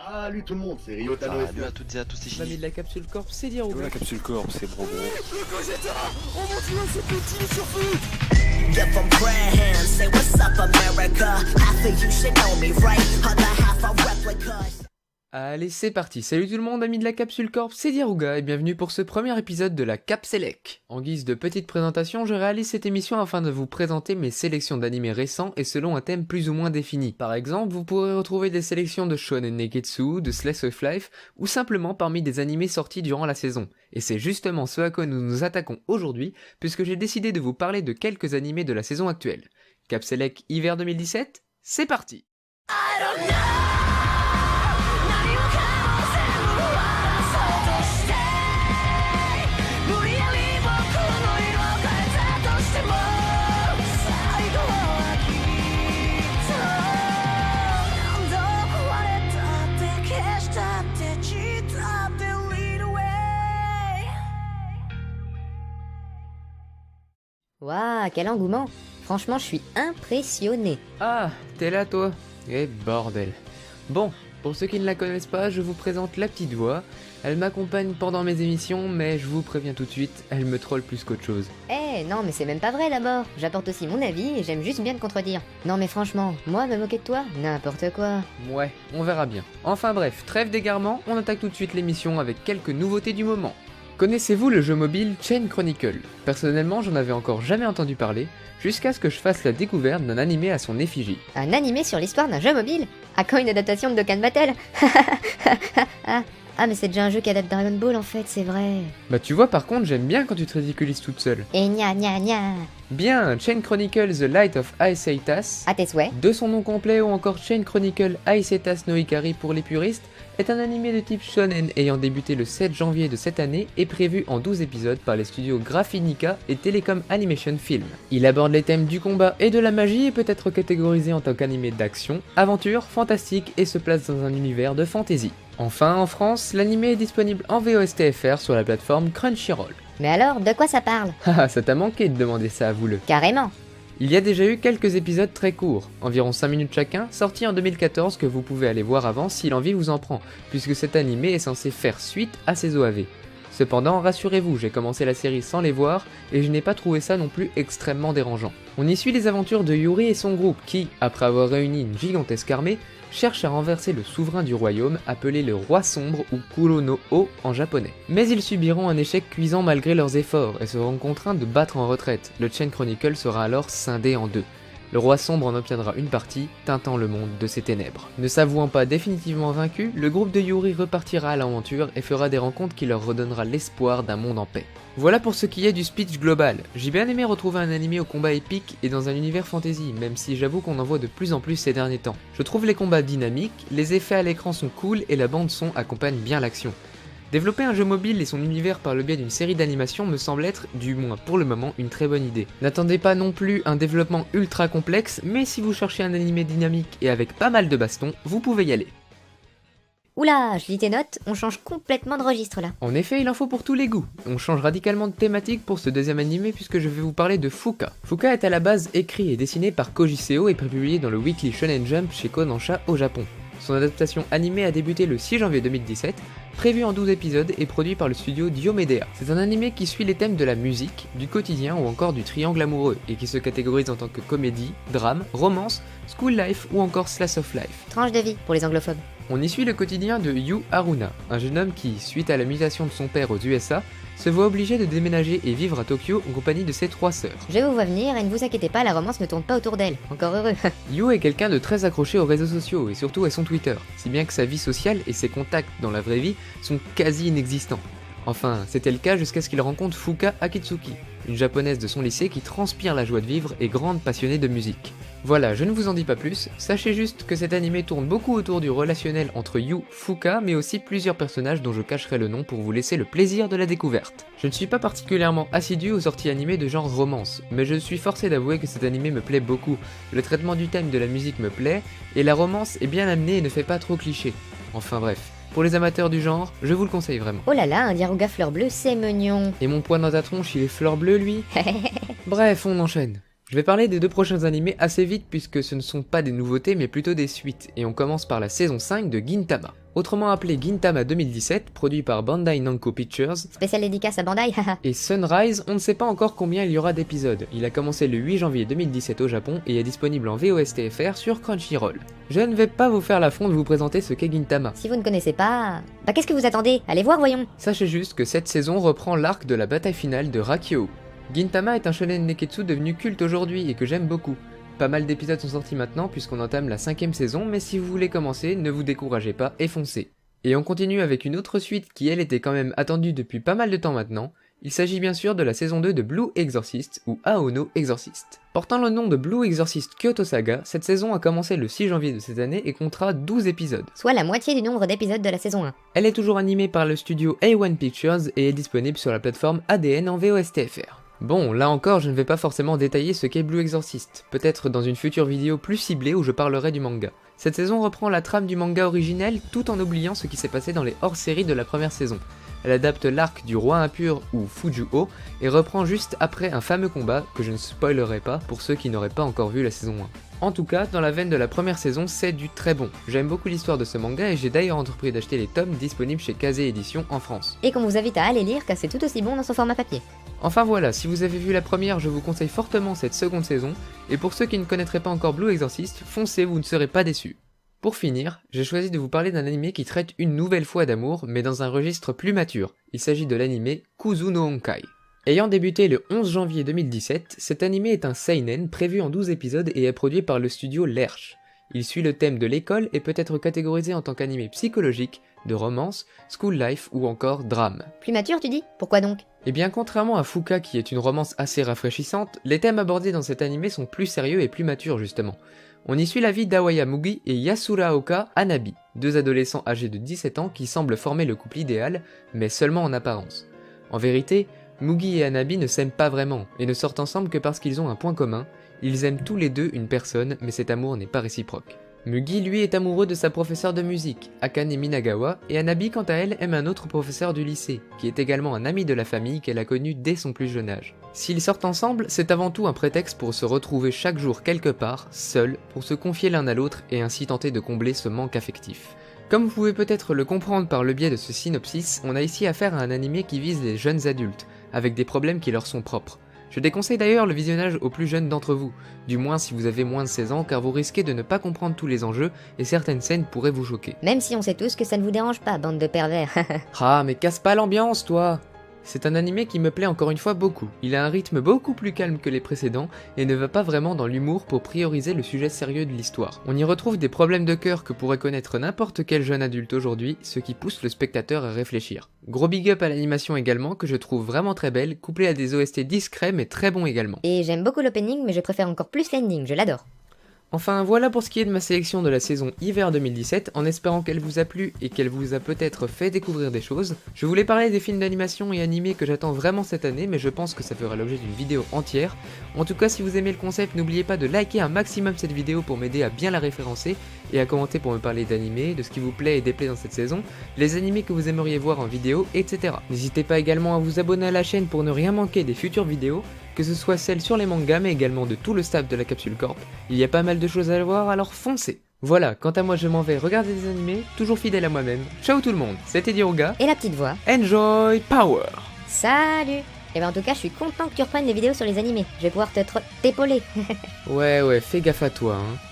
Salut tout le monde, c'est Ryotano Salut à toutes et à tous, c'est L'ami Shinji. de la capsule corp, c'est dire La capsule corps, c'est Brogo. Give 'em prayer hands, say what's up America. Half of you should know me, right? Other half are replicas. Allez, c'est parti. Salut tout le monde, amis de la capsule corp, c'est Diaruga et bienvenue pour ce premier épisode de la Capselec. En guise de petite présentation, je réalise cette émission afin de vous présenter mes sélections d'animés récents et selon un thème plus ou moins défini. Par exemple, vous pourrez retrouver des sélections de Shonen Neketsu, de Slice of Life ou simplement parmi des animés sortis durant la saison. Et c'est justement ce à quoi nous nous attaquons aujourd'hui puisque j'ai décidé de vous parler de quelques animés de la saison actuelle. Capselec hiver 2017, c'est parti. Waouh, quel engouement! Franchement, je suis impressionné. Ah, t'es là toi? Eh bordel. Bon, pour ceux qui ne la connaissent pas, je vous présente la petite voix. Elle m'accompagne pendant mes émissions, mais je vous préviens tout de suite, elle me troll plus qu'autre chose. Eh, non, mais c'est même pas vrai d'abord. J'apporte aussi mon avis et j'aime juste bien te contredire. Non, mais franchement, moi, me moquer de toi? N'importe quoi. Ouais, on verra bien. Enfin bref, trêve d'égarement, on attaque tout de suite l'émission avec quelques nouveautés du moment. Connaissez-vous le jeu mobile Chain Chronicle? Personnellement, j'en avais encore jamais entendu parler, jusqu'à ce que je fasse la découverte d'un animé à son effigie. Un animé sur l'histoire d'un jeu mobile? À quand une adaptation de Dokkan Battle? Ah, mais c'est déjà un jeu qui adapte Dragon Ball en fait, c'est vrai. Bah tu vois, par contre, j'aime bien quand tu te ridiculises toute seule. Et gna gna gna. Bien, Chain Chronicle The Light of Aesetas, À tes souhaits. de son nom complet ou encore Chain Chronicle Aesetas no Hikari pour les puristes, est un animé de type shonen ayant débuté le 7 janvier de cette année et prévu en 12 épisodes par les studios Graphinica et Telecom Animation Film. Il aborde les thèmes du combat et de la magie et peut être catégorisé en tant qu'animé d'action, aventure, fantastique et se place dans un univers de fantasy. Enfin, en France, l'animé est disponible en VOSTFR sur la plateforme Crunchyroll. Mais alors, de quoi ça parle? Haha, ça t'a manqué de demander ça à vous le. Carrément. Il y a déjà eu quelques épisodes très courts, environ 5 minutes chacun, sortis en 2014 que vous pouvez aller voir avant si l'envie vous en prend, puisque cet animé est censé faire suite à ses OAV. Cependant, rassurez-vous, j'ai commencé la série sans les voir, et je n'ai pas trouvé ça non plus extrêmement dérangeant. On y suit les aventures de Yuri et son groupe qui, après avoir réuni une gigantesque armée, cherchent à renverser le souverain du royaume appelé le Roi Sombre ou Kuro no O en japonais. Mais ils subiront un échec cuisant malgré leurs efforts et seront contraints de battre en retraite. Le Chain Chronicle sera alors scindé en deux. Le Roi Sombre en obtiendra une partie, teintant le monde de ses ténèbres. Ne s'avouant pas définitivement vaincu, le groupe de Yuri repartira à l'aventure et fera des rencontres qui leur redonnera l'espoir d'un monde en paix. Voilà pour ce qui est du speech global. J'ai bien aimé retrouver un animé au combat épique et dans un univers fantasy, même si j'avoue qu'on en voit de plus en plus ces derniers temps. Je trouve les combats dynamiques, les effets à l'écran sont cool et la bande son accompagne bien l'action. Développer un jeu mobile et son univers par le biais d'une série d'animation me semble être, du moins pour le moment, une très bonne idée. N'attendez pas non plus un développement ultra complexe, mais si vous cherchez un animé dynamique et avec pas mal de bastons, vous pouvez y aller. Oula, je lis tes notes, on change complètement de registre là. En effet, il en faut pour tous les goûts. On change radicalement de thématique pour ce deuxième animé puisque je vais vous parler de Fuka. Fuka est à la base écrit et dessiné par Koji Seo et prépublié dans le Weekly Shonen Jump chez Kodansha au Japon. Son adaptation animée a débuté le 6 janvier 2017, prévu en 12 épisodes et produit par le studio Diomedea. C'est un animé qui suit les thèmes de la musique, du quotidien ou encore du triangle amoureux et qui se catégorise en tant que comédie, drame, romance, school life ou encore slice of life. Tranche de vie pour les anglophobes. On y suit le quotidien de Yu Haruna, un jeune homme qui, suite à la mutation de son père aux USA, se voit obligé de déménager et vivre à Tokyo en compagnie de ses 3 sœurs. Je vous vois venir et ne vous inquiétez pas, la romance ne tourne pas autour d'elle. Encore heureux. Yu est quelqu'un de très accroché aux réseaux sociaux et surtout à son Twitter, si bien que sa vie sociale et ses contacts dans la vraie vie sont quasi inexistants. Enfin, c'était le cas jusqu'à ce qu'il rencontre Fuka Akitsuki, une japonaise de son lycée qui transpire la joie de vivre et grande passionnée de musique. Voilà, je ne vous en dis pas plus, sachez juste que cet animé tourne beaucoup autour du relationnel entre Yu, Fuka, mais aussi plusieurs personnages dont je cacherai le nom pour vous laisser le plaisir de la découverte. Je ne suis pas particulièrement assidu aux sorties animées de genre romance, mais je suis forcé d'avouer que cet animé me plaît beaucoup, le traitement du thème de la musique me plaît, et la romance est bien amenée et ne fait pas trop cliché. Enfin bref, pour les amateurs du genre, je vous le conseille vraiment. Oh là là, un Diaruga fleur bleue, c'est mignon. Et mon poing dans ta tronche, il est fleur bleue lui? Bref, on enchaîne. Je vais parler des 2 prochains animés assez vite puisque ce ne sont pas des nouveautés mais plutôt des suites, et on commence par la saison 5 de Gintama. Autrement appelé Gintama 2017, produit par Bandai Namco Pictures, Spécial dédicace à Bandai, haha. et Sunrise, on ne sait pas encore combien il y aura d'épisodes. Il a commencé le 8 janvier 2017 au Japon et est disponible en VOSTFR sur Crunchyroll. Je ne vais pas vous faire l'affront de vous présenter ce qu'est Gintama. Si vous ne connaissez pas... Bah qu'est-ce que vous attendez? Allez voir, voyons. Sachez juste que cette saison reprend l'arc de la bataille finale de Rakyo. Gintama est un shonen neketsu devenu culte aujourd'hui et que j'aime beaucoup. Pas mal d'épisodes sont sortis maintenant puisqu'on entame la 5ème saison, mais si vous voulez commencer, ne vous découragez pas et foncez. Et on continue avec une autre suite qui elle était quand même attendue depuis pas mal de temps maintenant. Il s'agit bien sûr de la saison 2 de Blue Exorcist ou Aono Exorcist. Portant le nom de Blue Exorcist Kyoto Saga, cette saison a commencé le 6 janvier de cette année et comptera 12 épisodes. Soit la moitié du nombre d'épisodes de la saison 1. Elle est toujours animée par le studio A1 Pictures et est disponible sur la plateforme ADN en VOSTFR. Bon, là encore, je ne vais pas forcément détailler ce qu'est Blue Exorcist, peut-être dans une future vidéo plus ciblée où je parlerai du manga. Cette saison reprend la trame du manga originel tout en oubliant ce qui s'est passé dans les hors-séries de la première saison. Elle adapte l'arc du roi impur ou Fujuo et reprend juste après un fameux combat que je ne spoilerai pas pour ceux qui n'auraient pas encore vu la saison 1. En tout cas, dans la veine de la première saison, c'est du très bon. J'aime beaucoup l'histoire de ce manga et j'ai d'ailleurs entrepris d'acheter les tomes disponibles chez Kazé Édition en France. Et qu'on vous invite à aller lire car c'est tout aussi bon dans son format papier. Enfin voilà, si vous avez vu la première, je vous conseille fortement cette seconde saison, et pour ceux qui ne connaîtraient pas encore Blue Exorcist, foncez, vous ne serez pas déçus. Pour finir, j'ai choisi de vous parler d'un animé qui traite une nouvelle fois d'amour, mais dans un registre plus mature. Il s'agit de l'animé Kuzu no Honkai. Ayant débuté le 11 janvier 2017, cet animé est un seinen prévu en 12 épisodes et est produit par le studio Lerche. Il suit le thème de l'école et peut être catégorisé en tant qu'animé psychologique, de romance, school life ou encore drame. Plus mature, tu dis? Pourquoi donc? Eh bien, contrairement à Fuka qui est une romance assez rafraîchissante, les thèmes abordés dans cet animé sont plus sérieux et plus matures justement. On y suit la vie d'Awaya Mugi et Yasuraoka Hanabi, 2 adolescents âgés de 17 ans qui semblent former le couple idéal, mais seulement en apparence. En vérité, Mugi et Hanabi ne s'aiment pas vraiment, et ne sortent ensemble que parce qu'ils ont un point commun, ils aiment tous les deux une personne, mais cet amour n'est pas réciproque. Mugi lui est amoureux de sa professeure de musique, Akane Minagawa, et Hanabi quant à elle aime un autre professeur du lycée, qui est également un ami de la famille qu'elle a connu dès son plus jeune âge. S'ils sortent ensemble, c'est avant tout un prétexte pour se retrouver chaque jour quelque part, seuls, pour se confier l'un à l'autre et ainsi tenter de combler ce manque affectif. Comme vous pouvez peut-être le comprendre par le biais de ce synopsis, on a ici affaire à un animé qui vise les jeunes adultes, avec des problèmes qui leur sont propres. Je déconseille d'ailleurs le visionnage aux plus jeunes d'entre vous, du moins si vous avez moins de 16 ans car vous risquez de ne pas comprendre tous les enjeux et certaines scènes pourraient vous choquer. Même si on sait tous que ça ne vous dérange pas, bande de pervers. Ah mais casse pas l'ambiance toi! C'est un animé qui me plaît encore une fois beaucoup. Il a un rythme beaucoup plus calme que les précédents et ne va pas vraiment dans l'humour pour prioriser le sujet sérieux de l'histoire. On y retrouve des problèmes de cœur que pourrait connaître n'importe quel jeune adulte aujourd'hui, ce qui pousse le spectateur à réfléchir. Gros big up à l'animation également que je trouve vraiment très belle, couplée à des OST discrets mais très bons également. Et j'aime beaucoup l'opening mais je préfère encore plus l'ending, je l'adore. Enfin voilà pour ce qui est de ma sélection de la saison hiver 2017, en espérant qu'elle vous a plu et qu'elle vous a peut-être fait découvrir des choses. Je voulais parler des films d'animation et animés que j'attends vraiment cette année, mais je pense que ça fera l'objet d'une vidéo entière. En tout cas, si vous aimez le concept, n'oubliez pas de liker un maximum cette vidéo pour m'aider à bien la référencer, et à commenter pour me parler d'animés, de ce qui vous plaît et déplaît dans cette saison, les animés que vous aimeriez voir en vidéo, etc. N'hésitez pas également à vous abonner à la chaîne pour ne rien manquer des futures vidéos, que ce soit celles sur les mangas mais également de tout le staff de la Capsule Corp. Il y a pas mal de choses à voir, alors foncez! Voilà, quant à moi je m'en vais regarder des animés, toujours fidèle à moi-même. Ciao tout le monde, c'était Diroga. Et la petite voix. Enjoy Power! Salut! Et ben en tout cas je suis content que tu reprennes les vidéos sur les animés. Je vais pouvoir t'épauler. Ouais, fais gaffe à toi, hein.